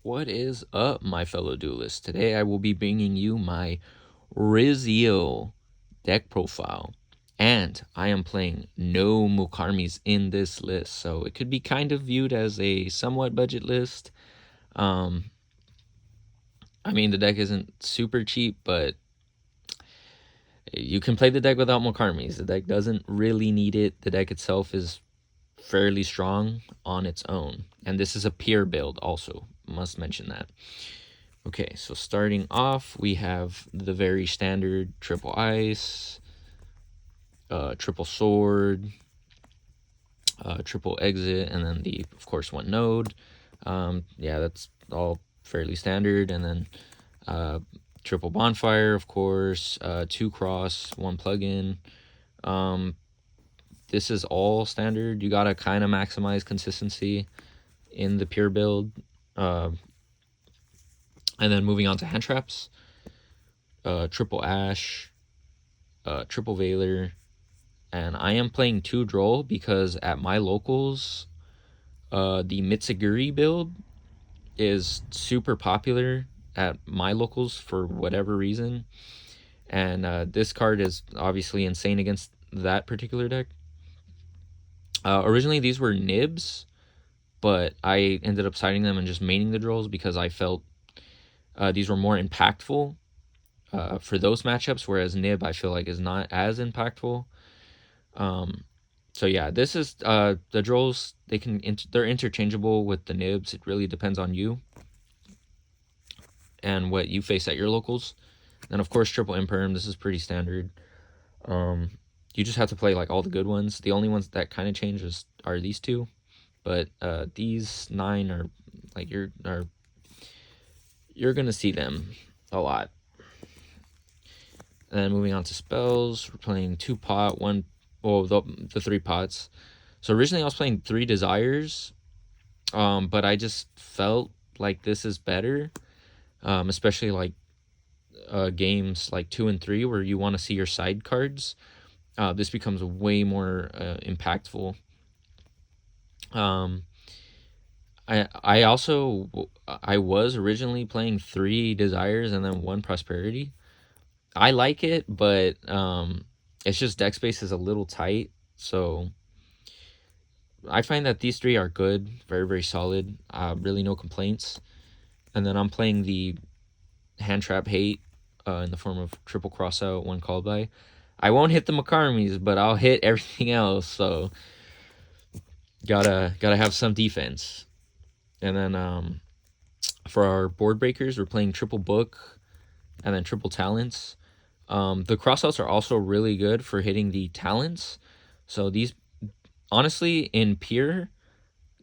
What is up, my fellow duelists? Today I will be bringing you my Ryzeal deck profile. And I am playing no Mulcharmies in this list, so it could be kind of viewed as a somewhat budget list. I mean, the deck isn't super cheap, but you can play the deck without Mulcharmies. The deck doesn't really need it. The deck itself is fairly strong on its own. And this is a peer build also, must mention that. Okay, so starting off, we have the very standard triple ice, triple sword, triple exit, and then of course, one node. Yeah, that's all fairly standard. And then triple bonfire, of course, 2 cross, 1 plugin. This is all standard. You gotta kind of maximize consistency in the pure build. And then moving on to hand traps, triple ash, triple Veiler, and I am playing 2 Droll because at my locals, the Mitsuguri build is super popular at my locals for whatever reason, and this card is obviously insane against that particular deck. Originally these were nibs, but I ended up siding them and just maining the Drolls because I felt these were more impactful for those matchups, whereas nib I feel like is not as impactful. So yeah, this is the Drolls. They're interchangeable with the nibs. It really depends on you and what you face at your locals. And of course, triple imperm. This is pretty standard. You just have to play like all the good ones. The only ones that kind of change are these 2, but these 9 are like you're gonna see them a lot. And then moving on to spells, we're playing 2 pot, 1. Well, the 3 pots. So originally I was playing 3 desires, but I just felt like this is better, especially like games like 2 and 3 where you want to see your side cards. This becomes way more impactful. I was originally playing 3 desires and then 1 prosperity. I like it, but it's just deck space is a little tight, so I find that these 3 are good, very, very solid. Really no complaints. And then I'm playing the hand trap hate in the form of triple crossout, 1 called by. I won't hit the Mulcharmies, but I'll hit everything else, so gotta have some defense. And then for our board breakers, we're playing triple book and then triple talents. The crossouts are also really good for hitting the talents. So these, honestly, in peer,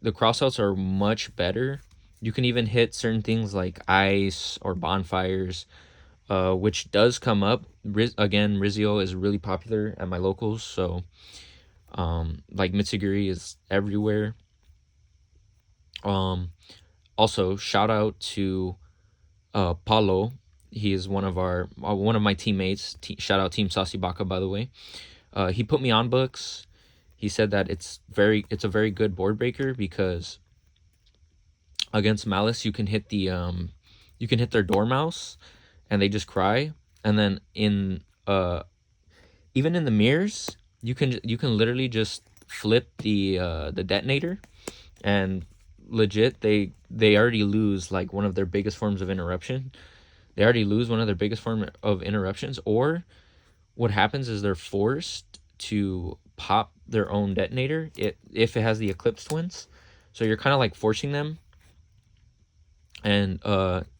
the crossouts are much better. You can even hit certain things like ice or bonfires, which does come up. Again, Ryzeal is really popular at my locals, so like Mitsuguri is everywhere. Also, shout out to Paulo. He is one of my teammates. Shout out Team Saucy Baka, by the way. He put me on books. He said that it's a very good board breaker because against Malice you can hit their Dormouse and they just cry. And then even in the mirrors, you can literally just flip the detonator, and legit they already lose like one of their biggest forms of interruption. They already lose one of their biggest form of interruptions, or what happens is they're forced to pop their own detonator if it has the Eclipse Twins. So you're kind of like forcing them. And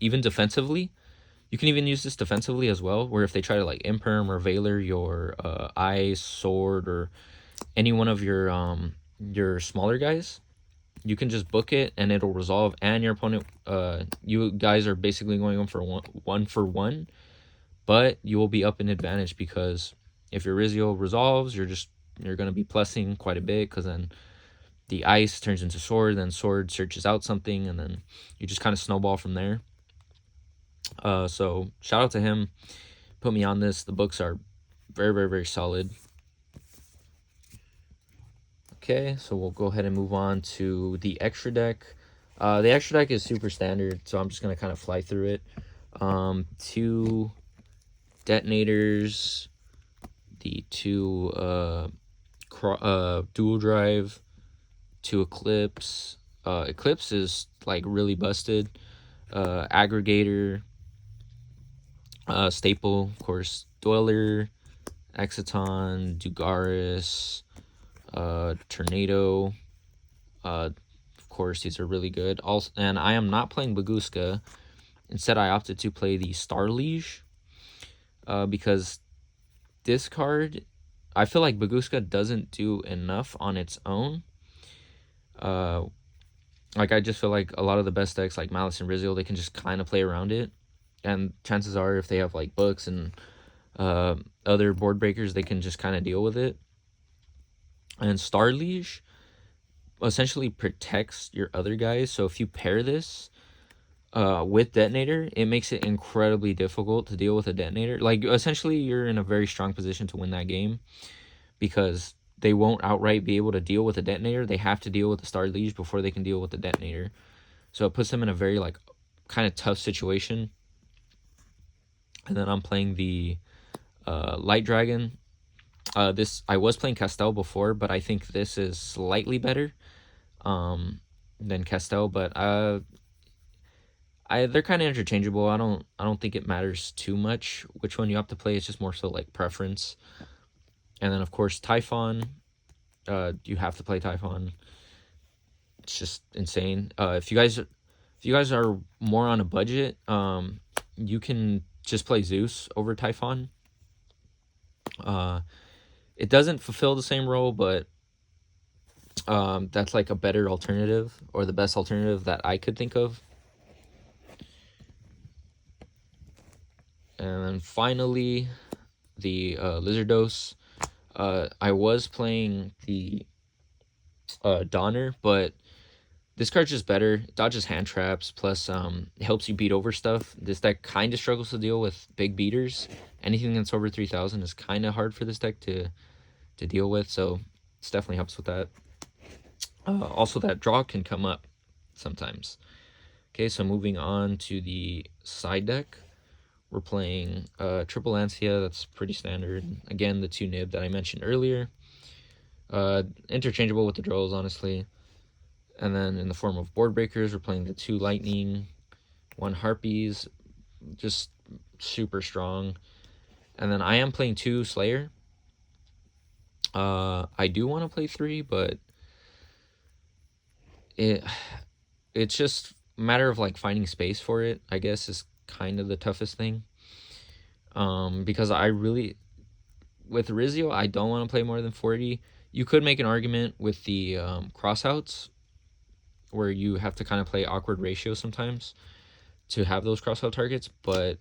even defensively, you can even use this defensively as well, where if they try to like imperm or Veiler your ice, sword, or any one of your smaller guys, you can just book it and it'll resolve, and your opponent, you guys are basically going for one for one, but you will be up in advantage because if your Ryzeal resolves, you're going to be plussing quite a bit, because then the ice turns into sword, then sword searches out something, and then you just kind of snowball from there. So shout out to him, put me on this. The books are very, very, very solid. Okay, so we'll go ahead and move on to the extra deck. The extra deck is super standard, so I'm just gonna kind of fly through it. 2 detonators, the 2 dual drive, 2 eclipse. Eclipse is like really busted. Aggregator, staple, of course, Dweller, Exciton, Dugaris, Tornado. Of course, these are really good. Also, and I am not playing Baguska. Instead, I opted to play the Star Liege because this card, I feel like Baguska doesn't do enough on its own. Like, I just feel like a lot of the best decks, like Malice and Ryzeal, they can just kind of play around it. And chances are, if they have like books and other board breakers, they can just kind of deal with it. And Star Liege essentially protects your other guys. So if you pair this with Detonator, it makes it incredibly difficult to deal with a Detonator. Like, essentially, you're in a very strong position to win that game because they won't outright be able to deal with a Detonator. They have to deal with the Star Liege before they can deal with the Detonator. So it puts them in a very, like, kind of tough situation. And then I'm playing the Light Dragon. This I was playing Castel before, but I think this is slightly better than Castel. But they're kind of interchangeable. I don't think it matters too much which one you have to play. It's just more so like preference. And then of course TyPhon. You have to play TyPhon. It's just insane. If you guys are more on a budget, you can just play Zeus over TyPhon. It doesn't fulfill the same role, but that's like a better alternative, or the best alternative that I could think of. And then finally, the Lizardos. I was playing the Donner, but this card's just better. It dodges hand traps, plus it helps you beat over stuff. This deck kind of struggles to deal with big beaters. Anything that's over 3,000 is kind of hard for this deck to deal with, so this definitely helps with that. Also, that draw can come up sometimes. Okay, so moving on to the side deck. We're playing Triple Lancia. That's pretty standard. Again, the 2 Nib that I mentioned earlier. Interchangeable with the Drolls, honestly. And then in the form of board breakers, we're playing the 2 Lightning, 1 Harpies. Just super strong. And then I am playing 2 Slayer. I do want to play 3, but it's just a matter of like finding space for it, I guess, is kind of the toughest thing. Because I really, with Ryzeal, I don't want to play more than 40. You could make an argument with the Crossouts, where you have to kind of play awkward ratio sometimes to have those crossout targets, but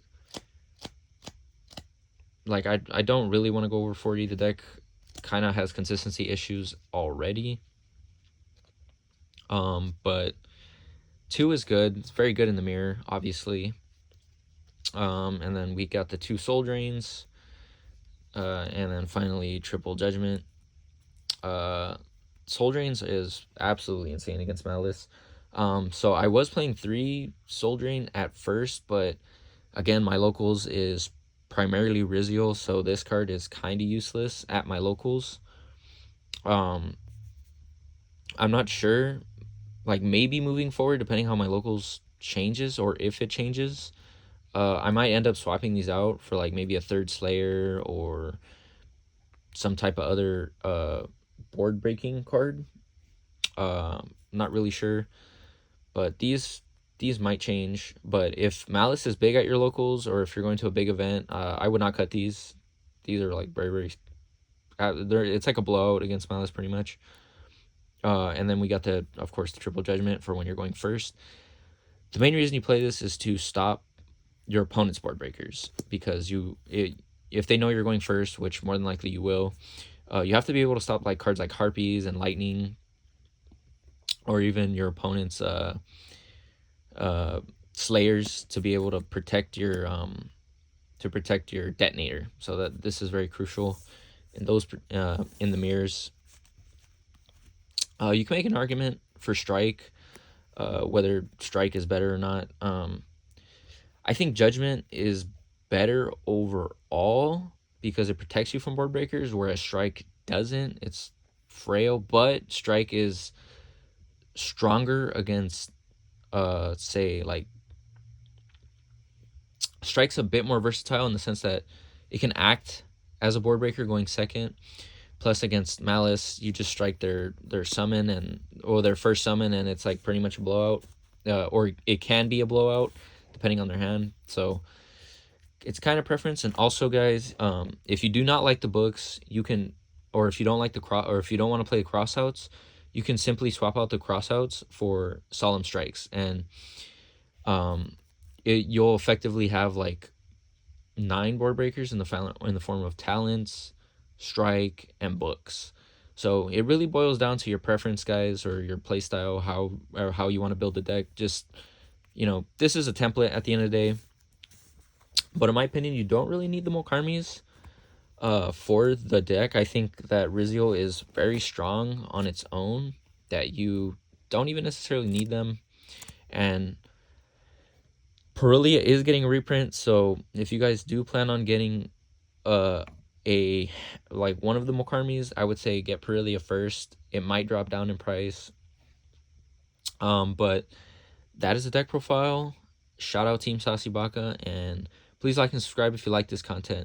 like I don't really want to go over 40. The deck kind of has consistency issues already. But 2 is good. It's very good in the mirror, obviously. And then we got the 2 Soul Drains. And then finally Triple Judgment. Soul Drains is absolutely insane against Malice. So I was playing 3 Soul Drain at first, but again, my locals is primarily Ryzeal, so this card is kind of useless at my locals. I'm not sure. Like, maybe moving forward, depending how my locals changes, or if it changes, I might end up swapping these out for like maybe a 3rd Slayer or some type of other board breaking card. Not really sure, but these might change. But if Malice is big at your locals, or if you're going to a big event, I would not cut these. These are like very it's like a blowout against Malice pretty much. And then we got of course, the Triple Judgment for when you're going first. The main reason you play this is to stop your opponent's board breakers, because if they know you're going first, which more than likely you will, you have to be able to stop like cards like Harpies and Lightning, or even your opponent's Slayers, to be able to protect your Detonator. So that this is very crucial in those in the mirrors. You can make an argument for Strike. whether strike is better or not. I think judgment is better overall because it protects you from board breakers, whereas strike doesn't. It's frail, but strike is stronger against say like strike's a bit more versatile in the sense that it can act as a board breaker going second. Plus against Malice, you just strike their summon and or their first summon, and it's like pretty much a blowout, or it can be a blowout depending on their hand. So it's kind of preference. And also, guys, if you do not like the books, you can, or if you don't like the or if you don't want to play the crossouts, you can simply swap out the crossouts for Solemn Strikes, and you'll effectively have like 9 board breakers in the form of talents, strike, and books. So it really boils down to your preference, guys, or your playstyle, how you want to build the deck. Just, this is a template at the end of the day. But in my opinion, you don't really need the Mulcharmies for the deck. I think that Ryzeal is very strong on its own, that you don't even necessarily need them. And Perillia is getting a reprint, so if you guys do plan on getting a like one of the Mulcharmies, I would say get Perillia first. It might drop down in price. But that is the deck profile. Shout out Team Saucy Baka, and please like and subscribe if you like this content.